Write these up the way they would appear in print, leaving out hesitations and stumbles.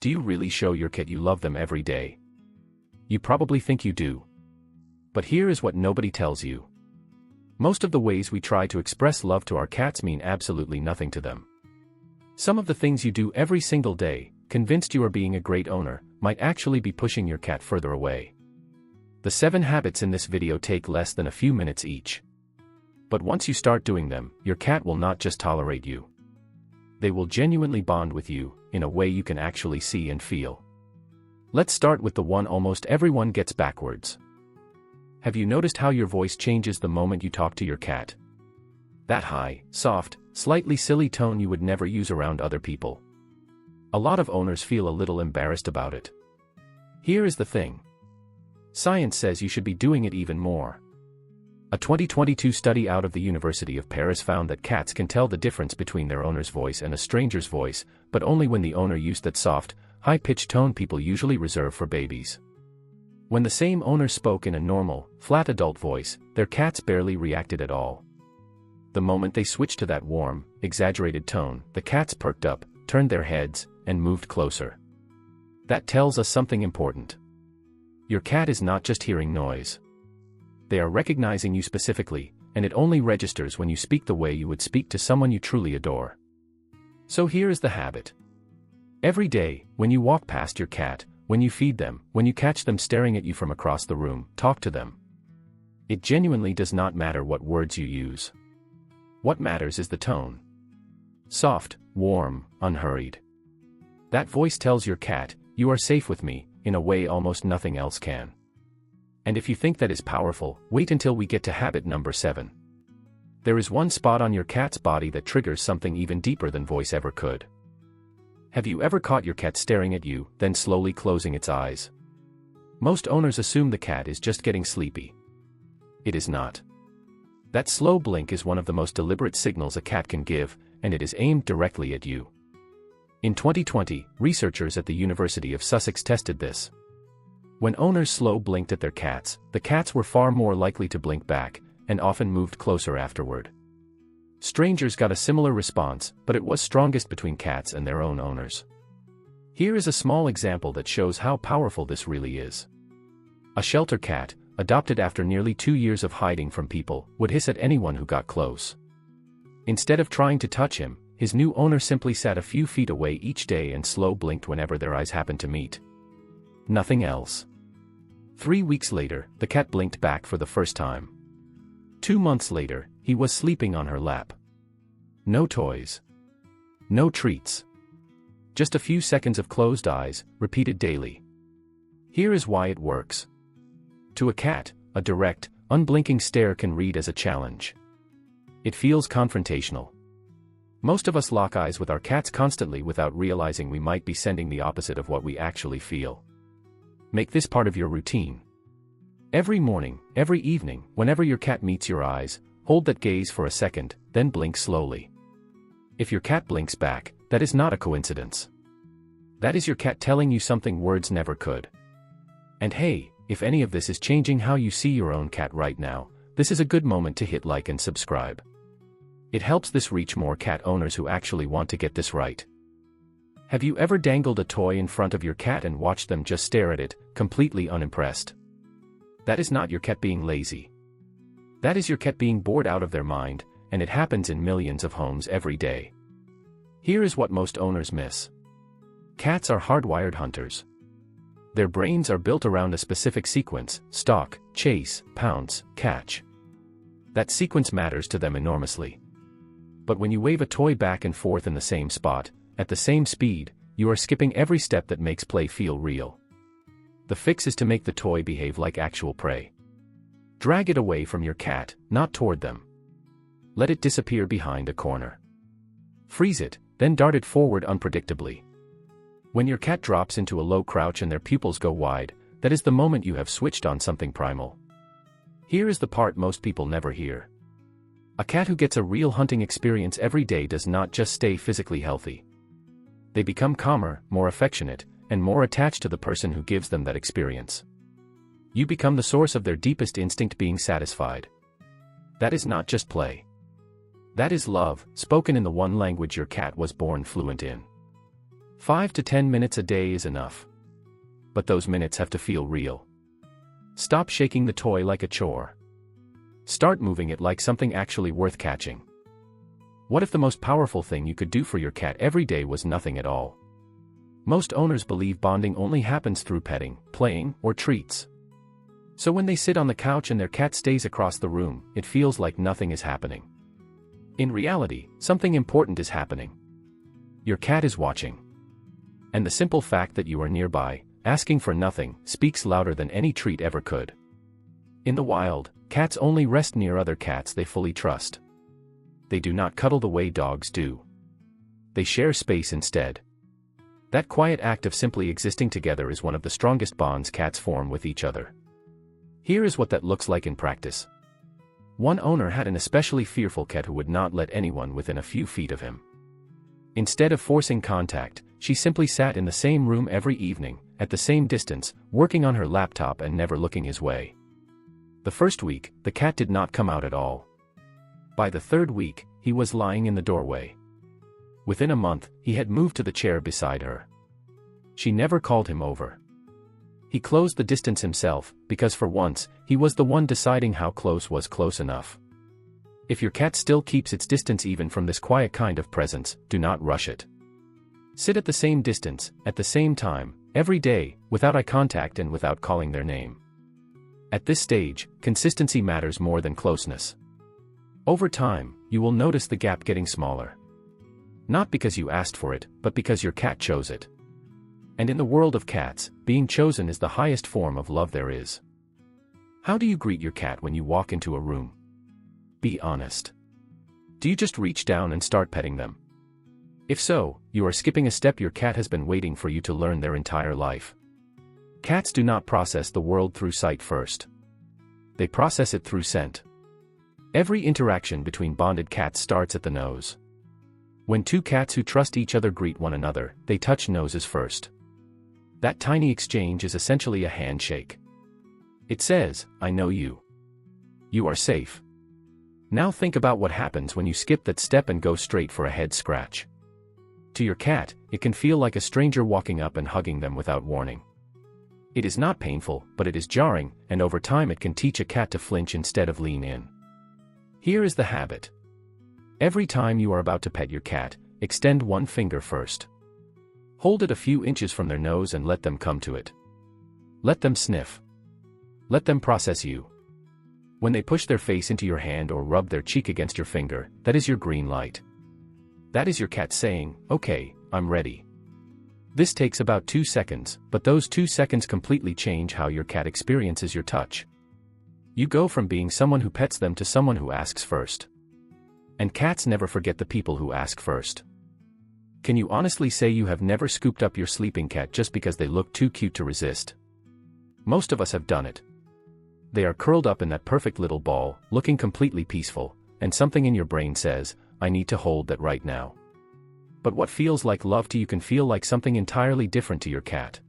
Do you really show your cat you love them every day? You probably think you do. But here is what nobody tells you. Most of the ways we try to express love to our cats mean absolutely nothing to them. Some of the things you do every single day, convinced you are being a great owner, might actually be pushing your cat further away. The 7 habits in this video take less than a few minutes each. But once you start doing them, your cat will not just tolerate you. They will genuinely bond with you, in a way you can actually see and feel. Let's start with the one almost everyone gets backwards. Have you noticed how your voice changes the moment you talk to your cat? That high, soft, slightly silly tone you would never use around other people. A lot of owners feel a little embarrassed about it. Here is the thing. Science says you should be doing it even more. A 2022 study out of the University of Paris found that cats can tell the difference between their owner's voice and a stranger's voice, but only when the owner used that soft, high-pitched tone people usually reserve for babies. When the same owner spoke in a normal, flat adult voice, their cats barely reacted at all. The moment they switched to that warm, exaggerated tone, the cats perked up, turned their heads, and moved closer. That tells us something important. Your cat is not just hearing noise. They are recognizing you specifically, and it only registers when you speak the way you would speak to someone you truly adore. So here is the habit. Every day, when you walk past your cat, when you feed them, when you catch them staring at you from across the room, talk to them. It genuinely does not matter what words you use. What matters is the tone. Soft, warm, unhurried. That voice tells your cat, "You are safe with me," in a way almost nothing else can. And if you think that is powerful, wait until we get to habit number 7. There is one spot on your cat's body that triggers something even deeper than voice ever could. Have you ever caught your cat staring at you, then slowly closing its eyes? Most owners assume the cat is just getting sleepy. It is not. That slow blink is one of the most deliberate signals a cat can give, and it is aimed directly at you. In 2020, researchers at the University of Sussex tested this. When owners slow blinked at their cats, the cats were far more likely to blink back, and often moved closer afterward. Strangers got a similar response, but it was strongest between cats and their own owners. Here is a small example that shows how powerful this really is. A shelter cat, adopted after nearly 2 years of hiding from people, would hiss at anyone who got close. Instead of trying to touch him, his new owner simply sat a few feet away each day and slow blinked whenever their eyes happened to meet. Nothing else. 3 weeks later, the cat blinked back for the first time. 2 months later, he was sleeping on her lap. No toys. No treats. Just a few seconds of closed eyes, repeated daily. Here is why it works. To a cat, a direct, unblinking stare can read as a challenge. It feels confrontational. Most of us lock eyes with our cats constantly without realizing we might be sending the opposite of what we actually feel. Make this part of your routine. Every morning, every evening, whenever your cat meets your eyes, hold that gaze for a second, then blink slowly. If your cat blinks back, that is not a coincidence. That is your cat telling you something words never could. And hey, if any of this is changing how you see your own cat right now, this is a good moment to hit like and subscribe. It helps this reach more cat owners who actually want to get this right. Have you ever dangled a toy in front of your cat and watched them just stare at it, completely unimpressed? That is not your cat being lazy. That is your cat being bored out of their mind, and it happens in millions of homes every day. Here is what most owners miss. Cats are hardwired hunters. Their brains are built around a specific sequence: stalk, chase, pounce, catch. That sequence matters to them enormously. But when you wave a toy back and forth in the same spot, at the same speed, you are skipping every step that makes play feel real. The fix is to make the toy behave like actual prey. Drag it away from your cat, not toward them. Let it disappear behind a corner. Freeze it, then dart it forward unpredictably. When your cat drops into a low crouch and their pupils go wide, that is the moment you have switched on something primal. Here is the part most people never hear. A cat who gets a real hunting experience every day does not just stay physically healthy. They become calmer, more affectionate, and more attached to the person who gives them that experience. You become the source of their deepest instinct being satisfied. That is not just play. That is love, spoken in the one language your cat was born fluent in. 5 to 10 minutes a day is enough. But those minutes have to feel real. Stop shaking the toy like a chore. Start moving it like something actually worth catching. What if the most powerful thing you could do for your cat every day was nothing at all? Most owners believe bonding only happens through petting, playing, or treats. So when they sit on the couch and their cat stays across the room, it feels like nothing is happening. In reality, something important is happening. Your cat is watching. And the simple fact that you are nearby, asking for nothing, speaks louder than any treat ever could. In the wild, cats only rest near other cats they fully trust. They do not cuddle the way dogs do. They share space instead. That quiet act of simply existing together is one of the strongest bonds cats form with each other. Here is what that looks like in practice. One owner had an especially fearful cat who would not let anyone within a few feet of him. Instead of forcing contact, she simply sat in the same room every evening, at the same distance, working on her laptop and never looking his way. The first week, the cat did not come out at all. By the third week, he was lying in the doorway. Within a month, he had moved to the chair beside her. She never called him over. He closed the distance himself, because for once, he was the one deciding how close was close enough. If your cat still keeps its distance even from this quiet kind of presence, do not rush it. Sit at the same distance, at the same time, every day, without eye contact and without calling their name. At this stage, consistency matters more than closeness. Over time, you will notice the gap getting smaller. Not because you asked for it, but because your cat chose it. And in the world of cats, being chosen is the highest form of love there is. How do you greet your cat when you walk into a room? Be honest. Do you just reach down and start petting them? If so, you are skipping a step your cat has been waiting for you to learn their entire life. Cats do not process the world through sight first. They process it through scent. Every interaction between bonded cats starts at the nose. When two cats who trust each other greet one another, they touch noses first. That tiny exchange is essentially a handshake. It says, "I know you. You are safe." Now think about what happens when you skip that step and go straight for a head scratch. To your cat, it can feel like a stranger walking up and hugging them without warning. It is not painful, but it is jarring, and over time it can teach a cat to flinch instead of lean in. Here is the habit. Every time you are about to pet your cat, extend one finger first. Hold it a few inches from their nose and let them come to it. Let them sniff. Let them process you. When they push their face into your hand or rub their cheek against your finger, that is your green light. That is your cat saying, "Okay, I'm ready." This takes about 2 seconds, but those 2 seconds completely change how your cat experiences your touch. You go from being someone who pets them to someone who asks first. And cats never forget the people who ask first. Can you honestly say you have never scooped up your sleeping cat just because they look too cute to resist? Most of us have done it. They are curled up in that perfect little ball, looking completely peaceful, and something in your brain says, "I need to hold that right now." But what feels like love to you can feel like something entirely different to your cat.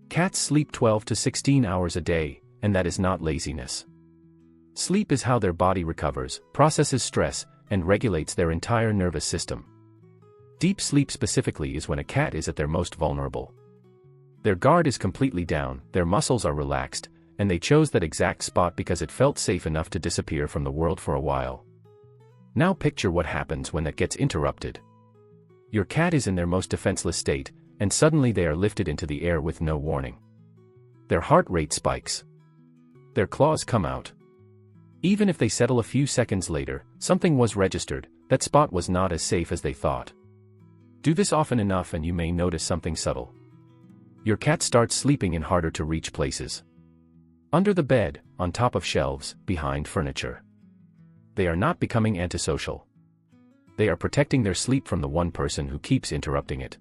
Cats sleep 12 to 16 hours a day, and that is not laziness. Sleep is how their body recovers, processes stress, and regulates their entire nervous system. Deep sleep specifically is when a cat is at their most vulnerable. Their guard is completely down, their muscles are relaxed, and they chose that exact spot because it felt safe enough to disappear from the world for a while. Now picture what happens when that gets interrupted. Your cat is in their most defenseless state, and suddenly they are lifted into the air with no warning. Their heart rate spikes. Their claws come out. Even if they settle a few seconds later, something was registered, that spot was not as safe as they thought. Do this often enough and you may notice something subtle. Your cat starts sleeping in harder to reach places. Under the bed, on top of shelves, behind furniture. They are not becoming antisocial. They are protecting their sleep from the one person who keeps interrupting it.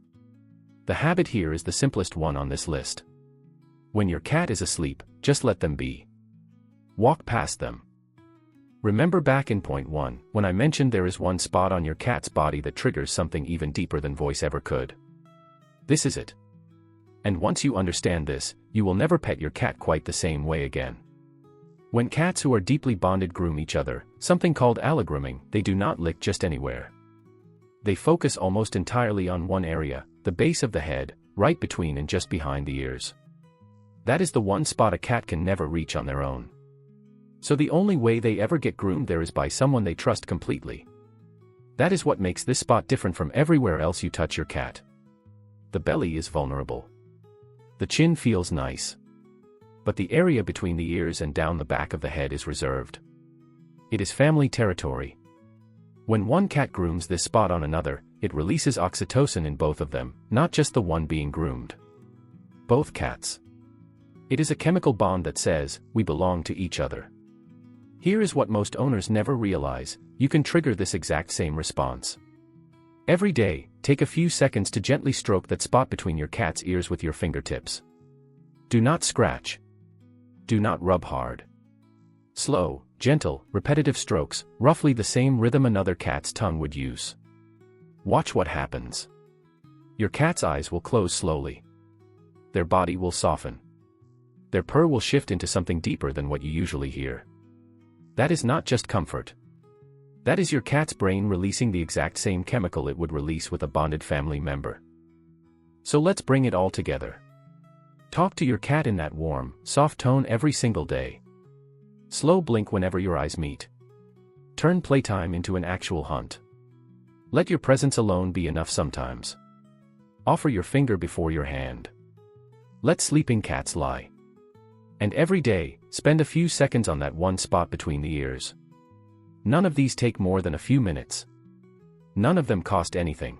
The habit here is the simplest one on this list. When your cat is asleep, just let them be. Walk past them. Remember back in point 1, when I mentioned there is one spot on your cat's body that triggers something even deeper than voice ever could. This is it. And once you understand this, you will never pet your cat quite the same way again. When cats who are deeply bonded groom each other, something called allogrooming, they do not lick just anywhere. They focus almost entirely on one area, The base of the head, right between and just behind the ears. That is the one spot a cat can never reach on their own. So the only way they ever get groomed there is by someone they trust completely. That is what makes this spot different from everywhere else you touch your cat. The belly is vulnerable. The chin feels nice. But the area between the ears and down the back of the head is reserved. It is family territory. When one cat grooms this spot on another, it releases oxytocin in both of them, not just the one being groomed. Both cats. It is a chemical bond that says, we belong to each other. Here is what most owners never realize: you can trigger this exact same response. Every day, take a few seconds to gently stroke that spot between your cat's ears with your fingertips. Do not scratch. Do not rub hard. Slow, gentle, repetitive strokes, roughly the same rhythm another cat's tongue would use. Watch what happens. Your cat's eyes will close slowly. Their body will soften. Their purr will shift into something deeper than what you usually hear. That is not just comfort. That is your cat's brain releasing the exact same chemical it would release with a bonded family member. So let's bring it all together. Talk to your cat in that warm, soft tone every single day. Slow blink whenever your eyes meet. Turn playtime into an actual hunt. Let your presence alone be enough sometimes. Offer your finger before your hand. Let sleeping cats lie. And every day, spend a few seconds on that one spot between the ears. None of these take more than a few minutes. None of them cost anything.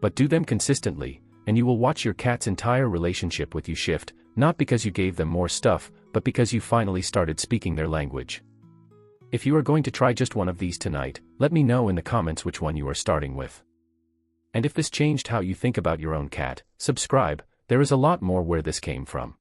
But do them consistently, and you will watch your cat's entire relationship with you shift, not because you gave them more stuff, but because you finally started speaking their language. If you are going to try just one of these tonight, let me know in the comments which one you are starting with. And if this changed how you think about your own cat, subscribe. There is a lot more where this came from.